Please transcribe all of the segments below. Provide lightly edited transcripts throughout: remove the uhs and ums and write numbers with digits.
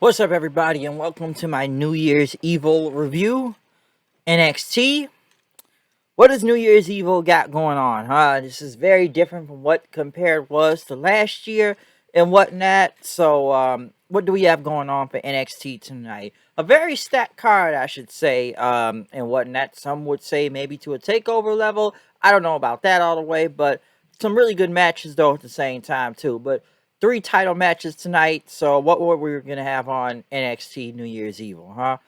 What's up, everybody, and welcome to my New Year's Evil review. NXT. What does New Year's Evil got going on, huh? This is very different from what compared was to last year and whatnot. So, what do we have going on for NXT tonight? A very stacked card, I should say, and whatnot. Some would say maybe to a takeover level. I don't know about that all the way, but some really good matches though at the same time too. But three title matches tonight. So, what were we gonna have on NXT New Year's Evil, huh?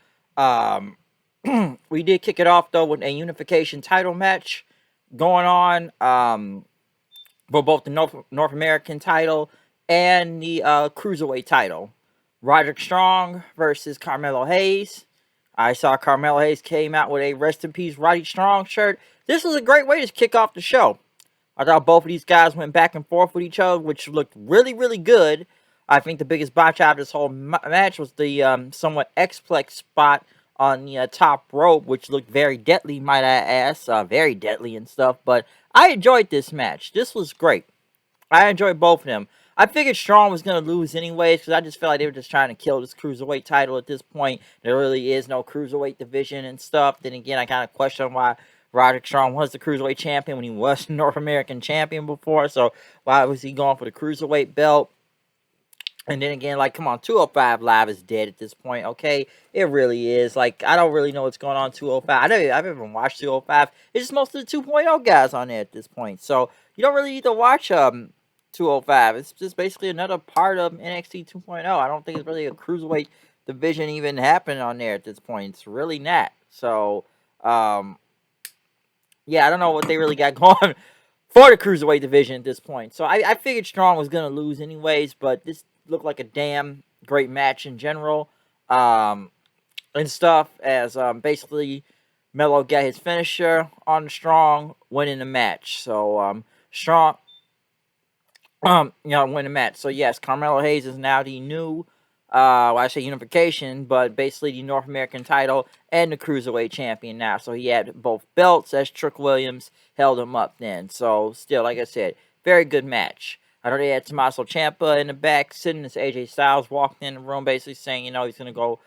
Um, we did kick it off though with a unification title match going on for both the North American title and the Cruiserweight title. Roderick Strong versus Carmelo Hayes. I saw Carmelo Hayes came out with a Rest in Peace Roddy Strong shirt. This was a great way to kick off the show. I thought both of these guys went back and forth with each other, which looked really, really good. I think the biggest botch out of this whole match was the somewhat X-Plex spot on the top rope, which looked very deadly, might I ask. Very deadly and stuff. But I enjoyed this match. This was great. I enjoyed both of them. I figured Strong was going to lose anyways, because I just felt like they were just trying to kill this Cruiserweight title at this point. There really is no Cruiserweight division and stuff. Then again, I kind of question why Roderick Strong was the Cruiserweight champion when he was North American champion before. So why was he going for the Cruiserweight belt? And then again, like, come on, 205 Live is dead at this point, okay? It really is. Like, I don't really know what's going on 205. I've even watched 205. It's just most of the 2.0 guys on there at this point. So, you don't really need to watch 205. It's just basically another part of NXT 2.0. I don't think it's really a Cruiserweight division even happening on there at this point. It's really not. So, yeah, I don't know what they really got going for the Cruiserweight division at this point. So I figured Strong was going to lose anyways, but this looked like a damn great match in general and stuff, as basically Melo got his finisher on Strong, winning the match. So Strong, win the match. So yes, Carmelo Hayes is now the new, well, I say unification, but basically the North American title and the Cruiserweight champion now. So he had both belts as Trick Williams held him up then. So still, like I said, very good match. I know they had Tommaso Ciampa in the back sitting as AJ Styles walked in the room basically saying, he's going to go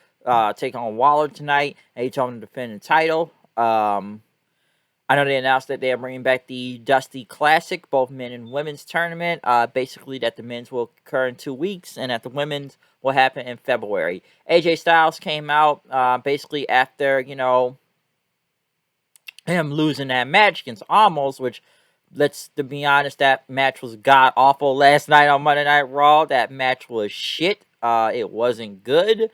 take on Waller tonight. And he told him to defend the title. I know they announced that they are bringing back the Dusty Classic, both men and women's tournament. Basically, that the men's will occur in 2 weeks, and that the women's will happen in February. AJ Styles came out basically after, him losing that match against Almost, which, to be honest, that match was god-awful last night on Monday Night Raw. That match was shit. It wasn't good.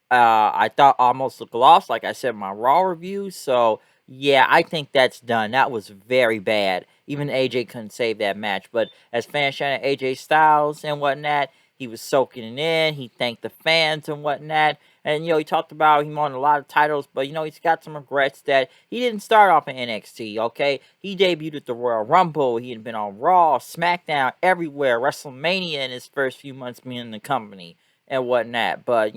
I thought Almost looked lost, like I said in my Raw review, so yeah, I think that's done. That was very bad. Even AJ couldn't save that match. But as fans shouting at AJ Styles and whatnot, he was soaking it in. He thanked the fans and whatnot. And, he talked about he won a lot of titles. But, he's got some regrets that he didn't start off in NXT, okay? He debuted at the Royal Rumble. He had been on Raw, SmackDown, everywhere. WrestleMania in his first few months being in the company and whatnot. But,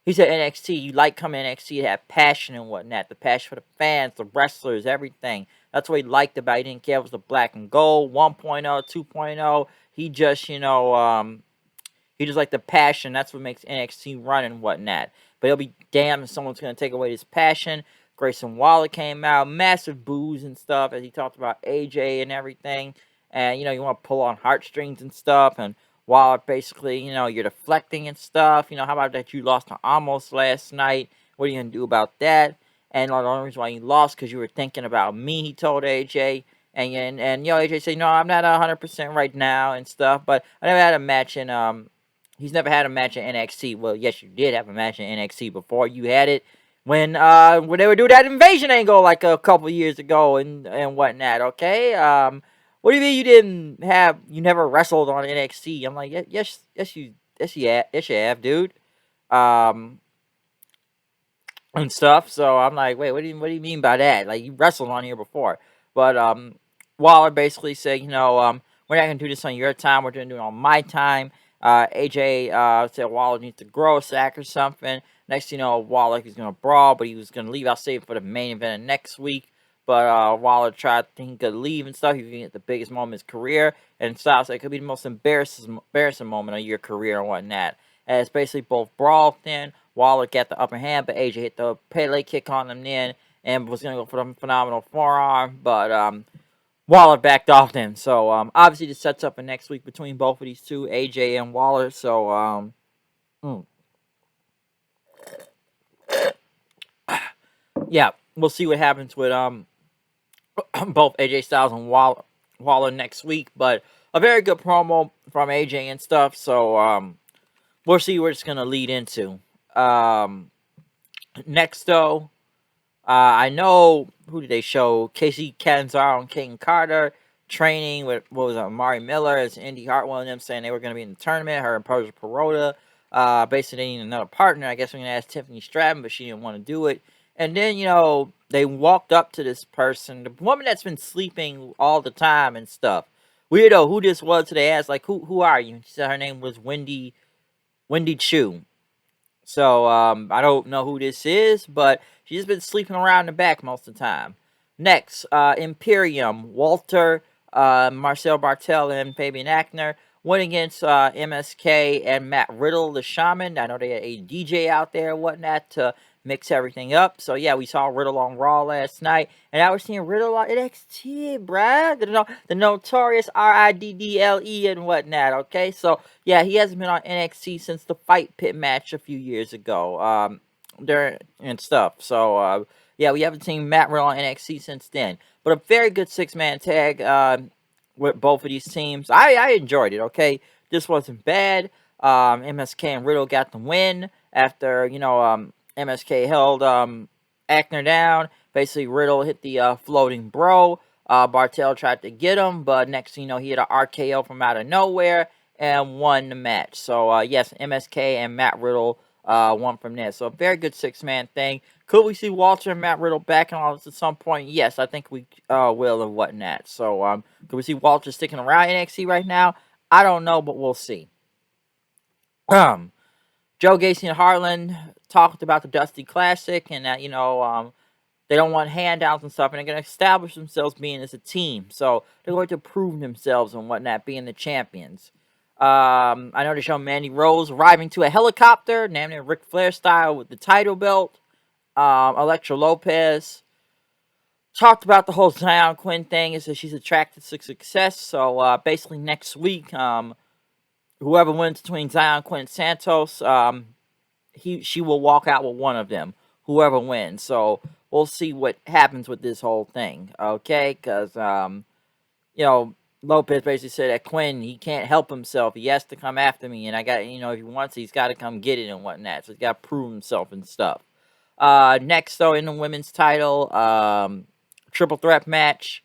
he said NXT, you like coming to NXT to have passion and whatnot. The passion for the fans, the wrestlers, everything. That's what he liked about it. He didn't care if it was the black and gold, 1.0, 2.0. He just, he just liked the passion. That's what makes NXT run and whatnot. But he'll be damned if someone's going to take away his passion. Grayson Waller came out, massive boos and stuff, as he talked about AJ and everything. And, you want to pull on heartstrings and stuff. And Waller basically, you're deflecting and stuff. How about that you lost to Almost last night? What are you going to do about that? And the only reason why you lost because you were thinking about me, he told AJ. And AJ said, no, I'm not 100% right now and stuff. But I never had a match in, he's never had a match in NXT. Well, yes, you did have a match in NXT before. You had it when they would do that invasion angle like a couple years ago and whatnot, okay? What do you mean you never wrestled on NXT? I'm like, yes, you have, dude. And stuff. So I'm like, wait, what do you mean by that? Like, you wrestled on here before. But, Waller basically said, we're not going to do this on your time. We're going to do it on my time. AJ, said Waller needs to grow a sack or something. Next, Waller, he's going to brawl, but he was going to leave. I'll save it for the main event next week. But Waller tried to think he could leave and stuff. He could get the biggest moment of his career. And Styles said it could be the most embarrassing moment of your career and whatnot. as basically both brawled then. Waller got the upper hand, but AJ hit the Pele kick on him then and was going to go for the phenomenal forearm, but Waller backed off then. So obviously this sets up a next week between both of these two, AJ and Waller. So mm, yeah, we'll see what happens with both AJ Styles and Waller next week. But a very good promo from AJ and stuff. So we'll see where it's gonna lead into. Next though, I know who did they show? Casey Catanzaro and King Carter training with what was it, Amari Miller as Indy Hartwell and them saying they were going to be in the tournament. Her and Persia Perota. Basically, they need another partner. I guess we're going to ask Tiffany Stratton, but she didn't want to do it. And then, they walked up to this person, the woman that's been sleeping all the time and stuff. Weirdo, who this was? So they asked, like, who are you? And she said her name was Wendy Chu. So, I don't know who this is, but she's been sleeping around in the back most of the time. Next, Imperium, Walter, Marcel Bartel, and Fabian Ackner went against MSK and Matt Riddle, the Shaman. I know they had a DJ out there and whatnot to mix everything up. So, yeah, we saw Riddle on Raw last night. And now we're seeing Riddle on NXT, bruh. The notorious Riddle and whatnot, okay? So, yeah, he hasn't been on NXT since the Fight Pit match a few years ago. There and stuff. So, yeah, we haven't seen Matt Riddle on NXT since then. But a very good six-man tag with both of these teams. I enjoyed it, okay? This wasn't bad. MSK and Riddle got the win after, MSK held Ackner down. Basically, Riddle hit the floating bro. Bartel tried to get him, but next thing you know, he hit an RKO from out of nowhere and won the match. So, yes, MSK and Matt Riddle won from there. So, a very good six-man thing. Could we see Walter and Matt Riddle back in all this at some point? Yes, I think we will and whatnot. So, could we see Walter sticking around NXT right now? I don't know, but we'll see. Joe Gacy and Harlan talked about the Dusty Classic and that, they don't want handouts and stuff, and they're going to establish themselves being as a team. So they're going to prove themselves and whatnot, being the champions. I know they show Mandy Rose arriving to a helicopter, named it Ric Flair style with the title belt. Elektra Lopez talked about the whole Zion Quinn thing, is that she's attracted to success. So basically next week, whoever wins between Zion Quinn and Santos, she will walk out with one of them, whoever wins. So we'll see what happens with this whole thing, okay? Because, Lopez basically said that Quinn, he can't help himself. He has to come after me, and I got, if he wants, he's got to come get it and whatnot. So he's got to prove himself and stuff. Next, though, in the women's title, triple threat match.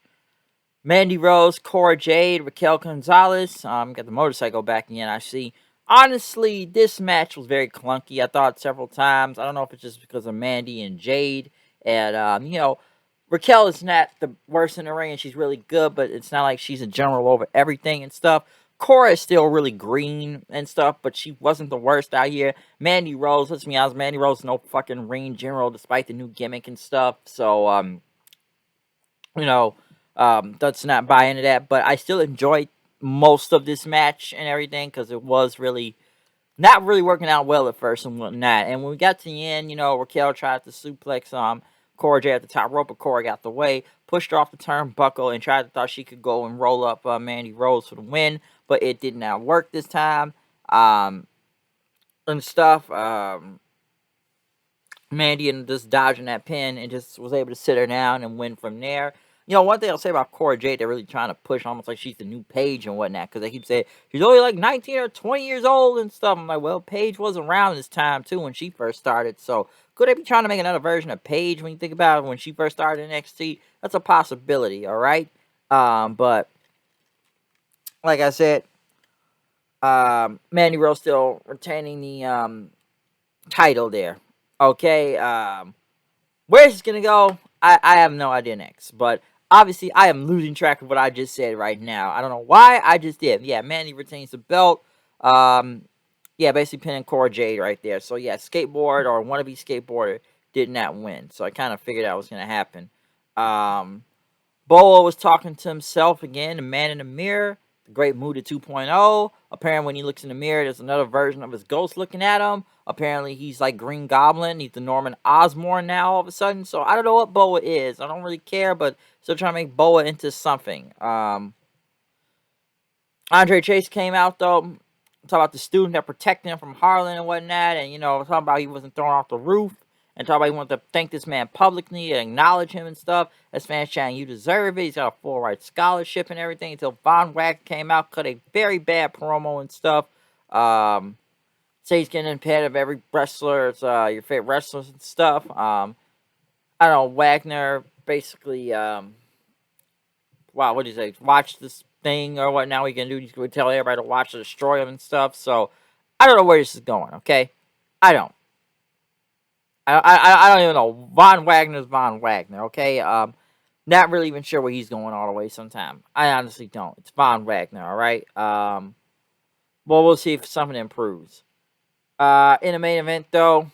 Mandy Rose, Cora Jade, Raquel Gonzalez. Got the motorcycle back again, I see. Honestly, this match was very clunky. I thought several times. I don't know if it's just because of Mandy and Jade. And, Raquel is not the worst in the ring, and she's really good, but it's not like she's a general over everything and stuff. Cora is still really green and stuff, but she wasn't the worst out here. Mandy Rose, let's be honest, Mandy Rose is no fucking ring general despite the new gimmick and stuff. So, let's not buy into that. But I still enjoyed most of this match and everything because it was really not really working out well at first and whatnot. And when we got to the end, Raquel tried to suplex Cora Jade at the top rope, but Cora got the way, pushed her off the turnbuckle, and thought she could go and roll up Mandy Rose for the win, but it did not work this time. And stuff. Mandy and just dodging that pin and just was able to sit her down and win from there. One thing I'll say about Cora Jade, they're really trying to push almost like she's the new Paige and whatnot, because they keep saying she's only like 19 or 20 years old and stuff. I'm like, well, Paige was around this time too when she first started, so could they be trying to make another version of Paige when you think about it when she first started in NXT? That's a possibility, all right? But like I said, Mandy Rose still retaining the title there. Okay, where's this gonna go? I have no idea next, but obviously I am losing track of what I just said right now. I don't know why, I just did. Yeah, Mandy retains the belt. Basically pinning Cora Jade right there. So yeah, skateboard or wannabe skateboarder did not win. So I kind of figured that was gonna happen. Boa was talking to himself again, the man in the mirror. The Great Muta 2.0. Apparently, when he looks in the mirror, there's another version of his ghost looking at him. Apparently, he's like Green Goblin. He's the Norman Osborn now all of a sudden. So, I don't know what Boa is. I don't really care, but still trying to make Boa into something. Andre Chase came out, though. Talk about the student that protected him from Harlan and whatnot. And, talking about he wasn't thrown off the roof. And talk about he wanted to thank this man publicly and acknowledge him and stuff. As fans chatting, you deserve it. He's got a full ride scholarship and everything. Until Von Wagner came out, cut a very bad promo and stuff. Say he's getting impaired of every wrestler's, your favorite wrestlers and stuff. I don't know, Wagner basically, wow, what do you say? Watch this thing or what now he can do. He's going to tell everybody to watch to destroy him and stuff. So, I don't know where this is going, okay? I don't. I don't even know. Von Wagner's Von Wagner, okay? Not really even sure where he's going all the way sometime. I honestly don't. It's Von Wagner, alright? Well, we'll see if something improves. In the main event, though,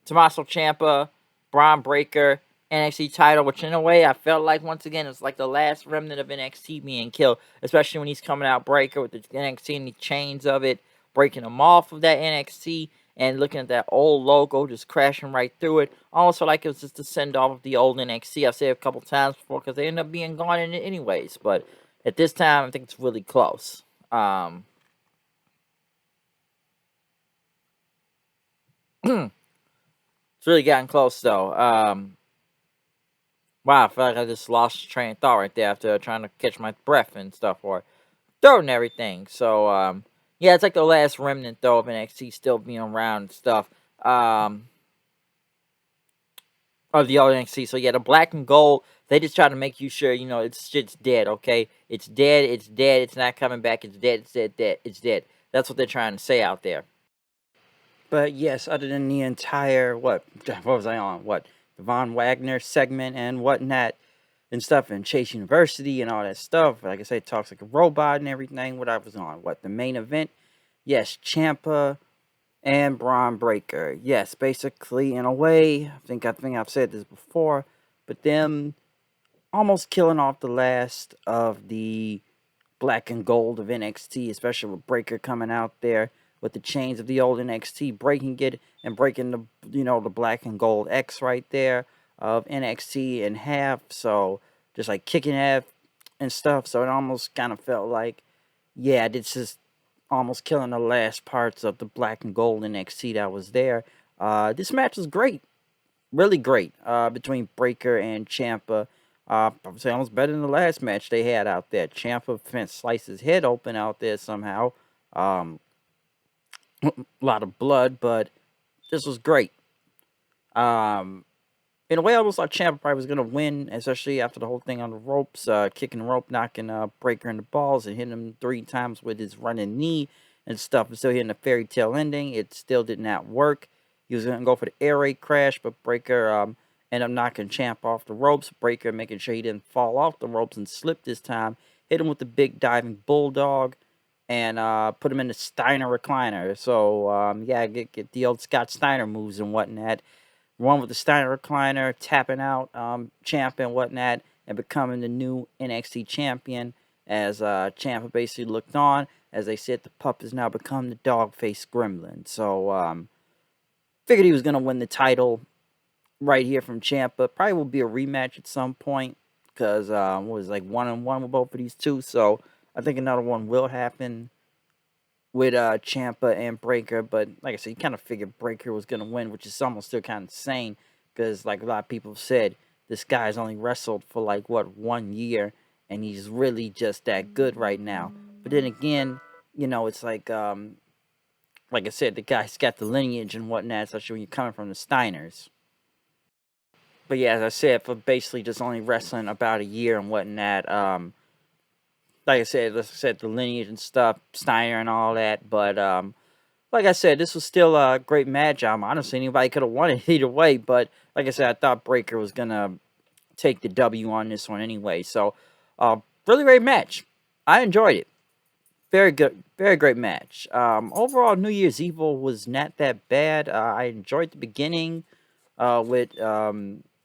Tommaso Ciampa, Bron Breakker, NXT title, which in a way I felt like, once again, it's like the last remnant of NXT being killed, especially when he's coming out Breakker with the NXT and the chains of it, breaking him off of that NXT, and looking at that old logo just crashing right through it. Almost felt like it was just a send-off of the old NXT. I've said it a couple times before because they end up being gone in it anyways, but at this time, I think it's really close. It's really gotten close, though. Wow, I feel like I just lost train of thought right there after trying to catch my breath and stuff, or throat and everything. So, yeah, it's like the last remnant, though, of NXT still being around and stuff. Of the old NXT. So, yeah, the black and gold, they just try to make you sure, it's shit's dead, okay? It's dead, it's not coming back, it's dead, it's dead. That's what they're trying to say out there. But yes, other than the entire, what was I on? The Von Wagner segment and whatnot and stuff, and Chase University and all that stuff. Like I said, talks like a robot and everything. What I was on? The main event? Yes, Ciampa and Bron Breakker. Yes, basically, in a way, I think I've said this before, but them almost killing off the last of the black and gold of NXT, especially with Breakker coming out there with the chains of the old NXT, breaking it and breaking the black and gold X right there of NXT in half. So just like kicking half and stuff. So it almost kind of felt like, yeah, this is almost killing the last parts of the black and gold NXT that was there. This match was great, really great, between Breakker and Ciampa. I would say almost better than the last match they had out there. Ciampa sliced his head open out there somehow. A lot of blood, but this was great. In a way, I almost thought Ciampa probably was going to win, especially after the whole thing on the ropes, kicking the rope, knocking Breakker in the balls, and hitting him 3 times with his running knee and stuff, and still hitting a fairy tale ending. It still did not work. He was going to go for the air raid crash, but Breakker ended up knocking Ciampa off the ropes. Breakker making sure he didn't fall off the ropes and slip this time. Hit him with the big diving bulldog and put him in the Steiner recliner. So, yeah, get the old Scott Steiner moves and whatnot. One with the Steiner recliner, tapping out Ciampa and whatnot, and becoming the new NXT champion as Ciampa basically looked on. As they said, the pup has now become the dog-faced gremlin. So, figured he was going to win the title right here from Ciampa. Probably will be a rematch at some point, because was like 1-1 with both of these two. So, I think another one will happen with Ciampa and Breakker, but like I said, you kind of figured Breakker was going to win, which is almost still kind of insane, because like a lot of people have said, this guy's only wrestled for 1 year, and he's really just that good right now. But then again, it's like I said, the guy's got the lineage and whatnot, especially when you're coming from the Steiners. But yeah, as I said, for basically just only wrestling about a year and whatnot, like I said, the lineage and stuff, Steiner and all that. But like I said, this was still a great match. Honestly, anybody could have won it either way. But like I said, I thought Breakker was gonna take the W on this one anyway. So, really great match. I enjoyed it. Very good, very great match. Overall, New Year's Evil was not that bad. I enjoyed the beginning with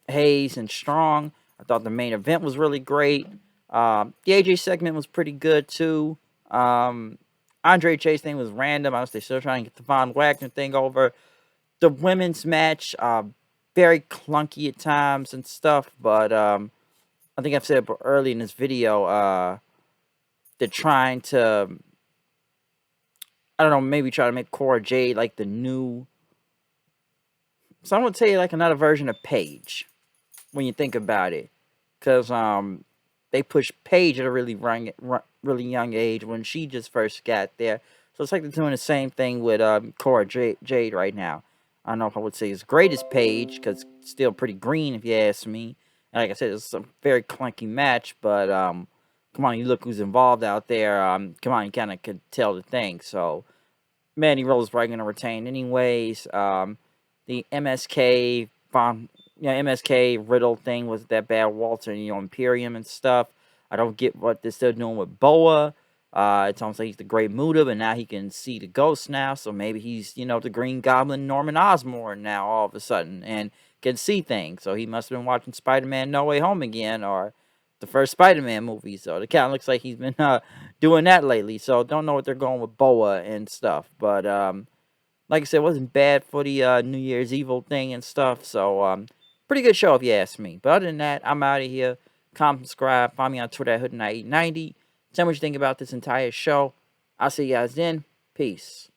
Hayes and Strong. I thought the main event was really great. The AJ segment was pretty good too. Andre Chase thing was random. I was still trying to get the Von Wagner thing over. The women's match, very clunky at times and stuff, but I think I've said it early in this video, they're trying to, I don't know, maybe try to make Cora Jade like the new, some would say like another version of Paige, when you think about it. Because they pushed Paige at a really young age when she just first got there. So it's like they're doing the same thing with Cora Jade right now. I don't know if I would say as great as Paige, because it's still pretty green if you ask me. And like I said, it's a very clunky match, but come on, you look who's involved out there. Come on, you kind of could tell the thing. So Mandy Rose is probably going to retain anyways. The MSK MSK Riddle thing was that bad Walter and Imperium and stuff. I don't get what they're still doing with Boa. It's almost like he's the Great Muta, but now he can see the ghost now, so maybe he's, the Green Goblin Norman Osborn now all of a sudden and can see things. So he must have been watching Spider-Man No Way Home again, or the first Spider-Man movie. So it kind of looks like he's been doing that lately. So don't know what they're going with Boa and stuff, but like I said, it wasn't bad for the New Year's Evil thing and stuff. So, pretty good show if you ask me. But other than that, I'm out of here. Comment, subscribe. Find me on Twitter at HoodNight890. Tell me what you think about this entire show. I'll see you guys then. Peace.